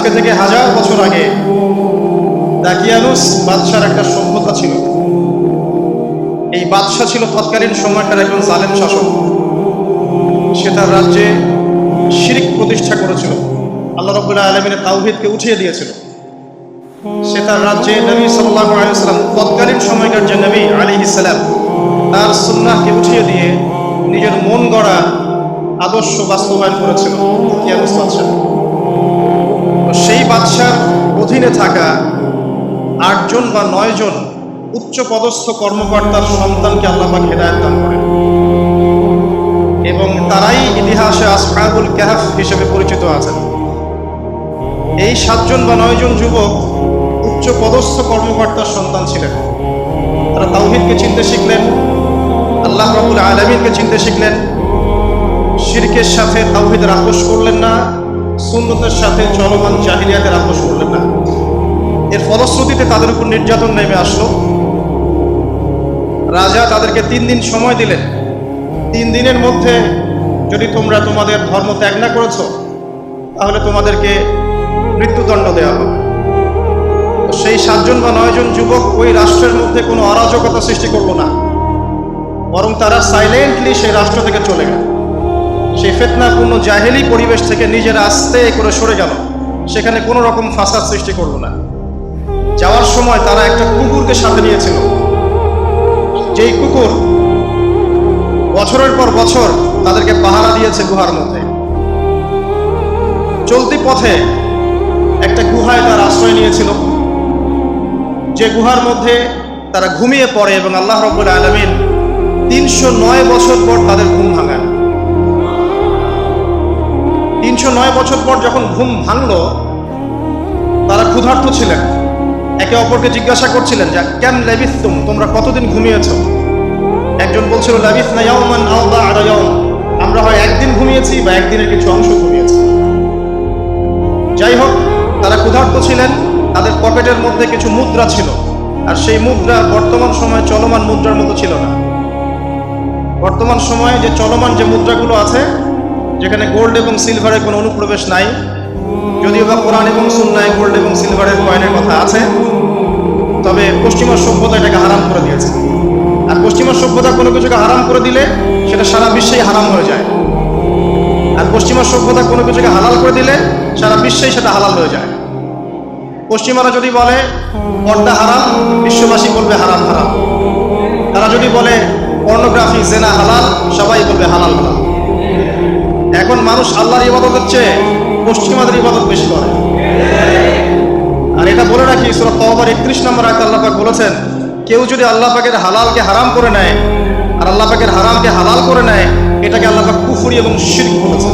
আজকে থেকে 1000 বছর আগে দাকিয়ানুস বাদশার একটা সভ্যতা ছিল। এই বাদশা ছিল তৎকালীন সময়কার একজন জালেম শাসক। সে তার রাজ্যে শিরক প্রতিষ্ঠা করেছিল, আল্লাহ রাব্বুল আলামিনের তাওহীদকে উঠিয়ে দিয়েছিল। সে তার রাজ্যে নবী সাল্লাল্লাহু আলাইহি ওয়াসাল্লাম, তৎকালীন সময়কার যে নবী আলাইহিস সালাম, তার সুন্নাহকে উঠিয়ে দিয়ে নিজের মন গড়া আদর্শ বাস্তবায়ন করেছিল দাকিয়ানুস বাদশা। সেই বাদশার অধীনে থাকা 8 জন বা 9 জন উচ্চ পদস্থ কর্মকর্তার সন্তানকে আল্লাহ পাক হেদায়েত দান করেন এবং তারাই ইতিহাসে আসহাবুল কাহফ হিসেবে পরিচিত আছেন। এই 7 জন বা 9 জন যুবক উচ্চ পদস্থ কর্মকর্তার সন্তান ছিলেন। তারা তাওহীদকে চিনতে শিখলেন, আল্লাহ রাব্বুল আলামিনকে চিনতে শিখলেন, শিরকের সাথে তাওহীদের আপোষ করলেন না, সুন্নতের সাথে চলমান জাহিলিয়াতের আপোষ করলেন না। এর ফলশ্রুতিতে তাদের উপর নির্যাতন নেমে আসলো। রাজা তাদেরকে 3 দিন সময় দিলেন। 3 দিনের মধ্যে যদি তোমরা তোমাদের ধর্ম ত্যাগ না করেছো, তাহলে তোমাদেরকে মৃত্যুদণ্ড দেওয়া হবে। সেই 7 জন বা 9 জন যুবক ওই রাষ্ট্রের মধ্যে কোনো অরাজকতা সৃষ্টি করলো না, বরং তারা সাইলেন্টলি সেই রাষ্ট্র থেকে চলে গেল। সেই ফিতনাপূর্ণ জাহেলি পরিবেশ থেকে নিজেরা আস্তে করে সরে গেল, সেখানে কোনো রকম ফাসাদ সৃষ্টি করলো না। যাওয়ার সময় তারা একটা কুকুরকে সাথে নিয়েছিল, যেই কুকুর বছরের পর বছর তাদেরকে পাহারা দিয়েছে গুহার মধ্যে। চলতি পথে একটা গুহায় তার আশ্রয় নিয়েছিল, যে গুহার মধ্যে তারা ঘুমিয়ে পড়ে এবং আল্লাহ রাব্বুল আলামিন 309 বছর পর তাদের ঘুম ভাঙান। 309 বছর পর যখন ঘুম ভাঙলো, তারা ক্ষুধার্ত ছিলেন, একে অপরকে জিজ্ঞাসা করছিলেন যে কেন লাবিসতুম, তোমরা কতদিন ঘুমিয়েছো? একজন বলছিল লাবিসনা ইয়াওমান আও বা'দা ইয়াওম, আমরা হয় একদিন ঘুমিয়েছি বা একদিনের কিছু অংশ ঘুমিয়েছি। যাই হোক, তারা ক্ষুধার্ত ছিলেন, তাদের পকেটের মধ্যে কিছু মুদ্রা ছিল, আর সেই মুদ্রা বর্তমান সময়ে চলমান মুদ্রার মতো ছিল না। বর্তমান সময়ে যে চলমান যে মুদ্রাগুলো আছে, যেখানে গোল্ড এবং সিলভারের কোনো অনুপ্রবেশ নাই, যদিও বা কোরআন এবং সুন্নায় গোল্ড এবং সিলভারের কয়েনের কথা আছে, তবে পশ্চিমা সভ্যতা এটাকে হারাম করে দিয়েছে। আর পশ্চিমা সভ্যতা কোনো কিছুকে হারাম করে দিলে সেটা সারা বিশ্বেই হারাম হয়ে যায়, আর পশ্চিমা সভ্যতা কোনো কিছুকে হালাল করে দিলে সারা বিশ্বেই সেটা হালাল হয়ে যায়। পশ্চিমারা যদি বলে পর্দা হারাম, বিশ্ববাসী বলবে হারাম হারাম। তারা যদি বলে পর্নোগ্রাফি জেনা হালাল, সবাই বলবে হালাল হালাল। এখন মানুষ আল্লাহর ইবাদতের চেয়ে পশ্চিমাদের ইবাদত বেশি করে। আর এটা বলে রাখি, সূরা তাওবার 31 নম্বর আয়াতে আল্লাহ পাক বলেছেন, কেউ যদি আল্লাহ পাকের হালালকে হারাম করে নেয় আর আল্লাহ পাকের হারামকে হালাল করে নেয়, এটাকে আল্লাহ পাক কুফরি এবং শিরক বলেছেন।